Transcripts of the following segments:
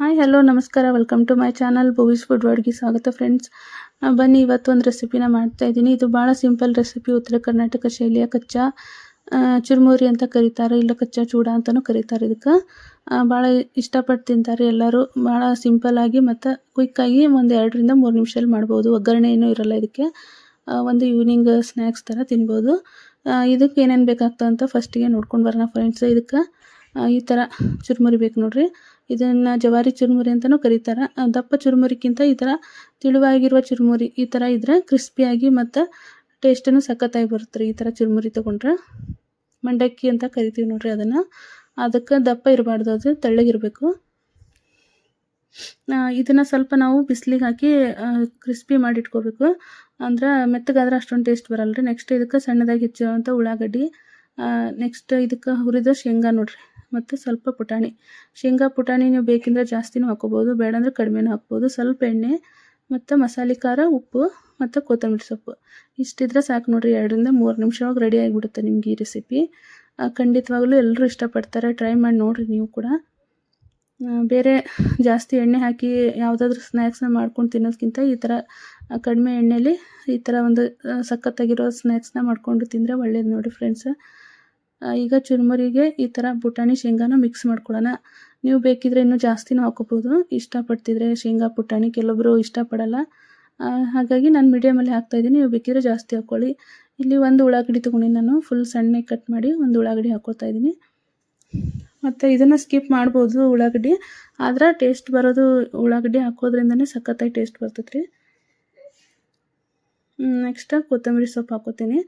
Hi hello ನಮಸ್ಕಾರ welcome to my channel Bhoovi's food ವರ್ಡ್ಗೆ ಸ್ವಾಗತ ಫ್ರೆಂಡ್ಸ್. ಬನ್ನಿ ಇವತ್ತು ಒಂದು ರೆಸಿಪಿನ ಮಾಡ್ತಾ ಇದ್ದೀನಿ. ಇದು ಭಾಳ ಸಿಂಪಲ್ ರೆಸಿಪಿ. ಉತ್ತರ ಕರ್ನಾಟಕ ಶೈಲಿಯ ಕಚ್ಚಾ ಚುರುಮುರಿ ಅಂತ ಕರೀತಾರೆ, ಇಲ್ಲ ಕಚ್ಚಾ ಚೂಡ ಅಂತಲೂ ಕರೀತಾರೆ. ಇದಕ್ಕೆ ಭಾಳ ಇಷ್ಟಪಟ್ಟು ತಿಂತಾರೆ ಎಲ್ಲರೂ. ಭಾಳ ಸಿಂಪಲ್ಲಾಗಿ ಮತ್ತು ಕ್ವಿಕ್ಕಾಗಿ ಒಂದು 2ರಿಂದ 3 ನಿಮಿಷದಲ್ಲಿ ಮಾಡ್ಬೋದು. ಒಗ್ಗರಣೆ ಏನೂ ಇರೋಲ್ಲ ಇದಕ್ಕೆ. ಒಂದು ಈವ್ನಿಂಗ್ ಸ್ನ್ಯಾಕ್ಸ್ ಥರ ತಿನ್ಬೋದು. ಇದಕ್ಕೆ ಏನೇನು ಬೇಕಾಗ್ತದೆ ಅಂತ ಫಸ್ಟಿಗೆ ನೋಡ್ಕೊಂಡು ಬರೋಣ ಫ್ರೆಂಡ್ಸ್. ಇದಕ್ಕೆ ಈ ಥರ ಚುರುಮುರಿ ಬೇಕು ನೋಡಿರಿ. ಇದನ್ನು ಜವಾರಿ ಚುರುಮುರಿ ಅಂತಲೂ ಕರೀತಾರೆ. ದಪ್ಪ ಚುರುಮುರಿಗಿಂತ ಈ ಥರ ತೆಳುವಾಗಿರುವ ಚುರುಮುರಿ ಈ ಥರ ಇದ್ದರೆ ಕ್ರಿಸ್ಪಿಯಾಗಿ ಮತ್ತು ಟೇಸ್ಟನ್ನು ಸಖತ್ತಾಗಿ ಬರುತ್ತೆ ರೀ. ಈ ಥರ ಚುರುಮುರಿ ತೊಗೊಂಡ್ರೆ ಮಂಡಕ್ಕಿ ಅಂತ ಕರಿತೀವಿ ನೋಡಿರಿ ಅದನ್ನು. ಅದಕ್ಕೆ ದಪ್ಪ ಇರಬಾರ್ದು, ಅದು ತೆಳ್ಳಗಿರಬೇಕು. ಇದನ್ನು ಸ್ವಲ್ಪ ನಾವು ಬಿಸಿಲಿಗೆ ಹಾಕಿ ಕ್ರಿಸ್ಪಿ ಮಾಡಿಟ್ಕೋಬೇಕು. ಅಂದ್ರೆ ಮೆತ್ತಗಾದ್ರೆ ಅಷ್ಟೊಂದು ಟೇಸ್ಟ್ ಬರಲ್ಲ ರೀ. ನೆಕ್ಸ್ಟ್ ಇದಕ್ಕೆ ಸಣ್ಣದಾಗಿ ಹೆಚ್ಚಿರುವಂಥ ಉಳ್ಳಾಗಡ್ಡಿ, ನೆಕ್ಸ್ಟ್ ಇದಕ್ಕೆ ಹುರಿದ ಶೇಂಗಾ ನೋಡಿರಿ, ಮತ್ತು ಸ್ವಲ್ಪ ಪುಟಾಣಿ. ಶೇಂಗಾ ಪುಟಾಣಿ ನೀವು ಬೇಕೆಂದರೆ ಜಾಸ್ತಿನೂ ಹಾಕೋಬೋದು, ಬೇಡಂದರೆ ಕಡಿಮೆನೂ ಹಾಕ್ಬೋದು. ಸ್ವಲ್ಪ ಎಣ್ಣೆ ಮತ್ತು ಮಸಾಲೆ ಖಾರ, ಉಪ್ಪು ಮತ್ತು ಕೊತ್ತಂಬರಿ ಸೊಪ್ಪು ಇಷ್ಟಿದ್ರೆ ಸಾಕು ನೋಡಿರಿ. 2ರಿಂದ 3 ನಿಮಿಷ ಒಳಗೆ ರೆಡಿ ಆಗಿಬಿಡುತ್ತೆ ನಿಮ್ಗೆ ಈ ರೆಸಿಪಿ. ಖಂಡಿತವಾಗಲೂ ಎಲ್ಲರೂ ಇಷ್ಟಪಡ್ತಾರೆ. ಟ್ರೈ ಮಾಡಿ ನೋಡಿರಿ ನೀವು ಕೂಡ. ಬೇರೆ ಜಾಸ್ತಿ ಎಣ್ಣೆ ಹಾಕಿ ಯಾವುದಾದ್ರೂ ಸ್ನ್ಯಾಕ್ಸ್ನ ಮಾಡ್ಕೊಂಡು ತಿನ್ನೋದಕ್ಕಿಂತ ಈ ಥರ ಕಡಿಮೆ ಎಣ್ಣೆಯಲ್ಲಿ ಈ ಥರ ಒಂದು ಸಖತ್ತಾಗಿರೋ ಸ್ನ್ಯಾಕ್ಸ್ನ ಮಾಡಿಕೊಂಡು ತಿಂದರೆ ಒಳ್ಳೇದು ನೋಡಿ ಫ್ರೆಂಡ್ಸ್. ಈಗ ಚುರುಮುರಿಗೆ ಈ ಥರ ಪುಟಾಣಿ ಶೇಂಗಾನ ಮಿಕ್ಸ್ ಮಾಡ್ಕೊಳ್ಳೋಣ. ನೀವು ಬೇಕಿದ್ರೆ ಇನ್ನೂ ಜಾಸ್ತಿನೂ ಹಾಕೋಬೋದು, ಇಷ್ಟಪಡ್ತಿದ್ರೆ ಶೇಂಗಾ ಪುಟಾಣಿ. ಕೆಲವೊಬ್ಬರು ಇಷ್ಟಪಡಲ್ಲ, ಹಾಗಾಗಿ ನಾನು ಮೀಡಿಯಮಲ್ಲಿ ಹಾಕ್ತಾಯಿದ್ದೀನಿ. ನೀವು ಬೇಕಿದ್ರೆ ಜಾಸ್ತಿ ಹಾಕ್ಕೊಳ್ಳಿ. ಇಲ್ಲಿ ಒಂದು ಉಳ್ಳಾಗಡ್ಡಿ ತೊಗೊಂಡು ನಾನು ಫುಲ್ ಸಣ್ಣಗೆ ಕಟ್ ಮಾಡಿ ಒಂದು ಉಳ್ಳಾಗಡ್ಡಿ ಹಾಕ್ಕೊಳ್ತಾ ಇದ್ದೀನಿ. ಮತ್ತು ಇದನ್ನು ಸ್ಕಿಪ್ ಮಾಡ್ಬೋದು ಉಳ್ಳಾಗಡ್ಡಿ, ಆದರೆ ಟೇಸ್ಟ್ ಬರೋದು ಉಳ್ಳಾಗಡ್ಡಿ ಹಾಕೋದ್ರಿಂದನೇ ಸಖತ್ತಾಗಿ ಟೇಸ್ಟ್ ಬರ್ತೈತೆ ರೀ. ನೆಕ್ಸ್ಟ್ ಕೊತ್ತಂಬರಿ ಸೊಪ್ಪು ಹಾಕೋತೀನಿ.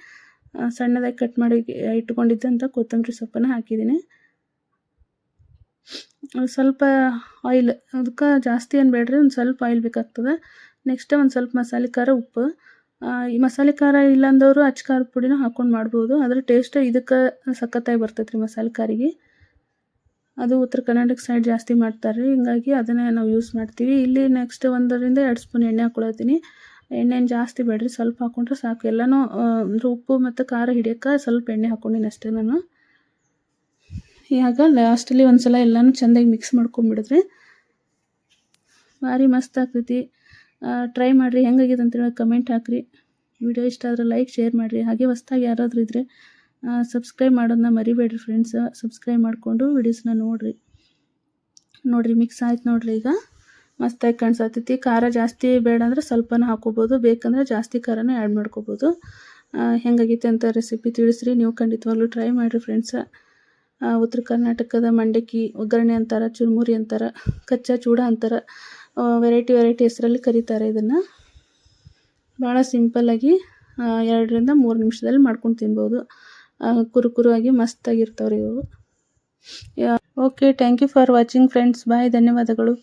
ಸಣ್ಣದಾಗಿ ಕಟ್ ಮಾಡಿ ಇಟ್ಕೊಂಡಿದ್ದಂಥ ಕೊತ್ತಂಬರಿ ಸೊಪ್ಪನ್ನು ಹಾಕಿದ್ದೀನಿ. ಸ್ವಲ್ಪ ಆಯಿಲ್, ಅದಕ್ಕೆ ಜಾಸ್ತಿ ಏನು ಬೇಡ್ರಿ, ಒಂದು ಸ್ವಲ್ಪ ಆಯಿಲ್ ಬೇಕಾಗ್ತದೆ. ನೆಕ್ಸ್ಟ್ ಒಂದು ಸ್ವಲ್ಪ ಮಸಾಲೆ ಖಾರ, ಉಪ್ಪು. ಈ ಮಸಾಲೆ ಖಾರ ಇಲ್ಲಾಂದವರು ಅಚ್ಚ ಖಾರದ ಪುಡಿನೂ ಹಾಕ್ಕೊಂಡು ಮಾಡ್ಬೋದು, ಆದರೆ ಟೇಸ್ಟ್ ಇದಕ್ಕೆ ಸಖತ್ತಾಗಿ ಬರ್ತೈತೆ ರೀ ಮಸಾಲೆ ಖಾರಿಗೆ. ಅದು ಉತ್ತರ ಕರ್ನಾಟಕ ಸೈಡ್ ಜಾಸ್ತಿ ಮಾಡ್ತಾರೆ, ಹಿಂಗಾಗಿ ಅದನ್ನೇ ನಾವು ಯೂಸ್ ಮಾಡ್ತೀವಿ. ಇಲ್ಲಿ ನೆಕ್ಸ್ಟ್ 1ರಿಂದ 2 ಸ್ಪೂನ್ ಎಣ್ಣೆ ಹಾಕ್ಕೊಳತ್ತೀನಿ. ಎಣ್ಣೆನ ಜಾಸ್ತಿ ಬೇಡ್ರಿ, ಸ್ವಲ್ಪ ಹಾಕ್ಕೊಂಡ್ರೆ ಸಾಕು. ಎಲ್ಲನೂ ಅಂದ್ರೆ ಉಪ್ಪು ಮತ್ತು ಖಾರ ಹಿಡಿಯೋಕ್ಕೆ ಸ್ವಲ್ಪ ಎಣ್ಣೆ ಹಾಕ್ಕೊಂಡಿನಿ ಅಷ್ಟೇ ನಾನು. ಈಗ ಲಾಸ್ಟಲ್ಲಿ ಒಂದು ಸಲ ಎಲ್ಲನೂ ಚೆಂದಾಗಿ ಮಿಕ್ಸ್ ಮಾಡ್ಕೊಂಬಿಡಿದ್ರೆ ಭಾರಿ ಮಸ್ತ್ ಆಗ್ತೈತಿ. ಟ್ರೈ ಮಾಡಿರಿ, ಹೆಂಗಾಗಿದೆ ಅಂತೇಳಿ ಕಮೆಂಟ್ ಹಾಕಿರಿ. ವಿಡಿಯೋ ಇಷ್ಟ ಆದರೆ ಲೈಕ್, ಶೇರ್ ಮಾಡಿರಿ. ಹಾಗೆ ಹೊಸ್ದಾಗಿ ಯಾರಾದರೂ ಇದ್ದರೆ ಸಬ್ಸ್ಕ್ರೈಬ್ ಮಾಡೋದನ್ನ ಮರಿಬೇಡ್ರಿ ಫ್ರೆಂಡ್ಸ್. ಸಬ್ಸ್ಕ್ರೈಬ್ ಮಾಡಿಕೊಂಡು ವಿಡಿಯೋಸ್ನ ನೋಡಿರಿ. ಮಿಕ್ಸ್ ಆಯ್ತು ನೋಡಿರಿ. ಈಗ ಮಸ್ತಾಗಿ ಕಾಣಿಸತ್ತೈತಿ. ಖಾರ ಜಾಸ್ತಿ ಬೇಡ ಅಂದರೆ ಸ್ವಲ್ಪನ ಹಾಕೋಬೋದು, ಬೇಕಂದರೆ ಜಾಸ್ತಿ ಖಾರನೂ ಆ್ಯಡ್ ಮಾಡ್ಕೋಬೋದು. ಹೆಂಗಾಗೈತೆ ಅಂತ ರೆಸಿಪಿ ತಿಳಿಸ್ರಿ. ನೀವು ಖಂಡಿತವಾಗ್ಲೂ ಟ್ರೈ ಮಾಡಿರಿ ಫ್ರೆಂಡ್ಸ್. ಉತ್ತರ ಕರ್ನಾಟಕದ ಮಂಡಕ್ಕಿ, ಒಗ್ಗರಣೆ ಅಂತಾರೆ, ಚುರುಮುರಿ ಅಂತಾರೆ, ಕಚ್ಚಾ ಚೂಡ ಅಂತಾರೆ, ವೆರೈಟಿ ಹೆಸರಲ್ಲಿ ಕರೀತಾರೆ ಇದನ್ನು. ಭಾಳ ಸಿಂಪಲ್ಲಾಗಿ 2ರಿಂದ 3 ನಿಮಿಷದಲ್ಲಿ ಮಾಡ್ಕೊಂಡು ತಿನ್ಬೋದು. ಕುರುಕುರುವಾಗಿ ಮಸ್ತಾಗಿರ್ತಾವ್ರಿ ಇವು. Okay, thank you for watching friends. Bye, ಧನ್ಯವಾದಗಳು.